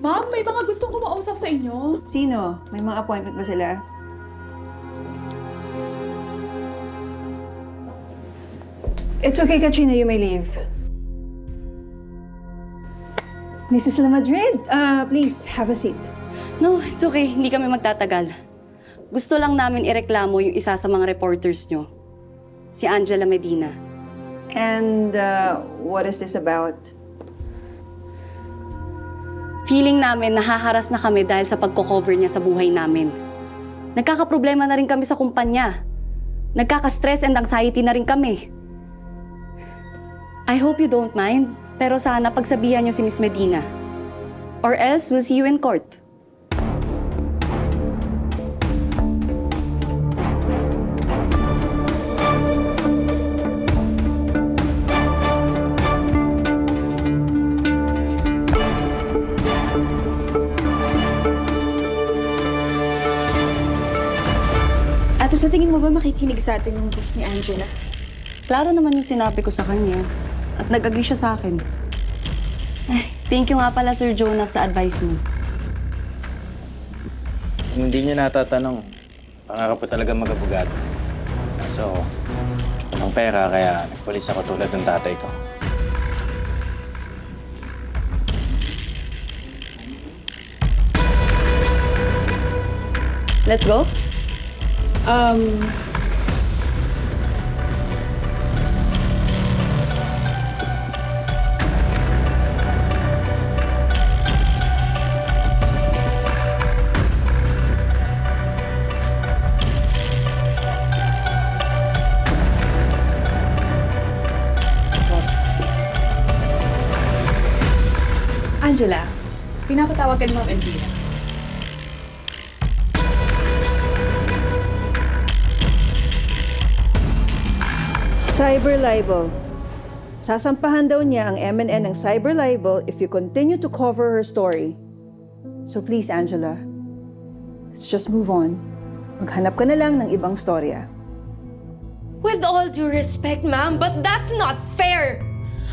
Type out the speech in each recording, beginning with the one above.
Ma'am, may mga gustong kumausap sa inyo. Sino? May mga appointment ba sila? It's okay, Katrina. You may leave. Mrs. La Madrid, please, have a seat. No, it's okay. Hindi kami magtatagal. Gusto lang namin ireklamo yung isa sa mga reporters nyo. Si Angela Medina. And what is this about? Feeling namin nahaharas na kami dahil sa pagko-cover niya sa buhay namin. Nagkakaproblema na rin kami sa kumpanya. Nagkaka-stress and anxiety na rin kami. I hope you don't mind, pero sana pagsabihan niyo si Miss Medina. Or else, we'll see you in court. Ate, sa tingin mo ba makikinig sa atin yung boss ni Angela? Klaro naman yung sinabi ko sa kanya. At nag-agree siya sa akin. Ay, thank you nga pala, Sir Jonak, sa advice mo. Kung hindi niya natatanong, pangarap ko talaga mag-abogado. So, walang pera kaya nagpulis ako tulad ng tatay ko. Let's go? Angela, pinapatawag ka ni Ma'am Elvira. Cyber libel. Sasampahan daw niya ang MNN ng cyber libel if you continue to cover her story. So please, Angela, let's just move on. Maghanap ka na lang ng ibang storya. With all due respect, ma'am, but that's not fair!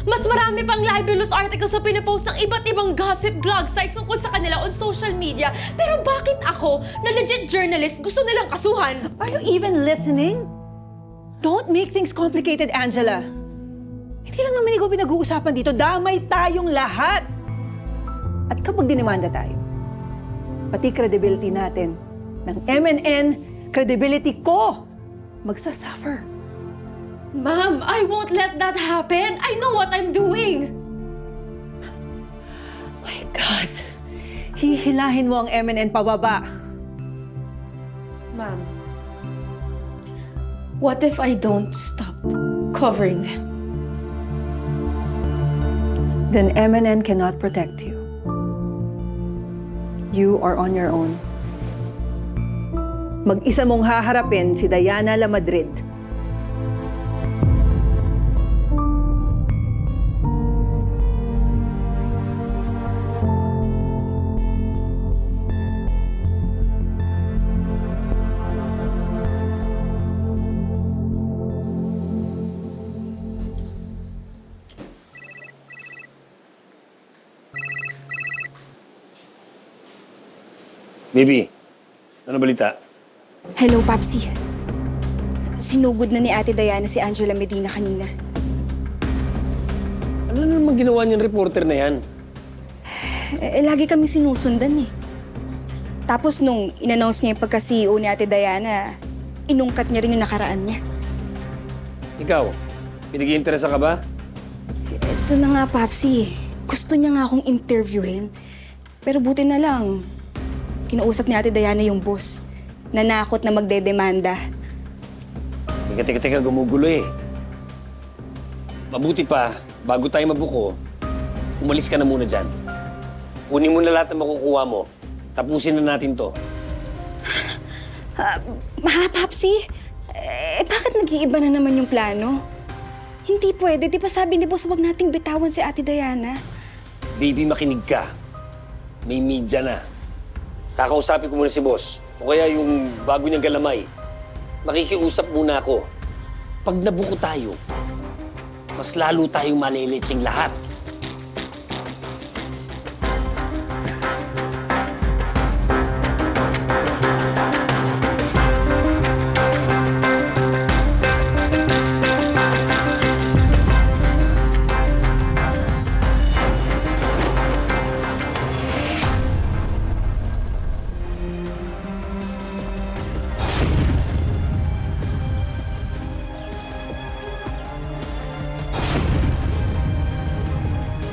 Mas marami pang libelous articles na pinapost ng iba't ibang gossip blog sites tungkol sa kanila on social media. Pero bakit ako, na legit journalist, gusto nilang kasuhan? Are you even listening? Don't make things complicated, Angela. Hindi lang naman ikaw pinag-uusapan dito. Damay tayong lahat. At kapag dinimanda tayo, pati credibility natin, ng MNN, credibility ko, magsasuffer. Ma'am, I won't let that happen. I know what I'm doing. My God. Hihilahin mo ang MNN pababa. Ma'am, what if I don't stop covering them? Then MNN cannot protect you. You are on your own. Mag-isa mong haharapin si Diana La Madrid. Baby, ano balita? Hello, Papsi. Sinugod na ni Ate Diana si Angela Medina kanina. Ano naman ginawa niyang reporter na yan? Lagi kami sinusundan eh. Tapos nung in-announce niya yung pagka-CEO ni Ate Diana, inungkat niya rin yung nakaraan niya. Ikaw, pinag-iinteresa ka ba? Ito na nga, Papsi. Gusto niya nga akong interviewin. Pero buti na lang, kinausap ni Ate Diana yung boss. Nanakot na magdedemanda. Teka, gumugulo eh. Mabuti pa, bago tayo mabuko, umalis ka na muna dyan. Kunin mo na lahat na makukuha mo. Tapusin na natin to. Papsi, bakit nag-iiba na naman yung plano? Hindi pwede. Di ba sabi ni boss, huwag nating bitawan si Ate Diana? Baby, makinig ka. May media na. Kakausapin ko muna si boss. O kaya yung bago niyang galamay. Makikiusap muna ako. Pag nabuko tayo, mas lalo tayong malilitsing lahat.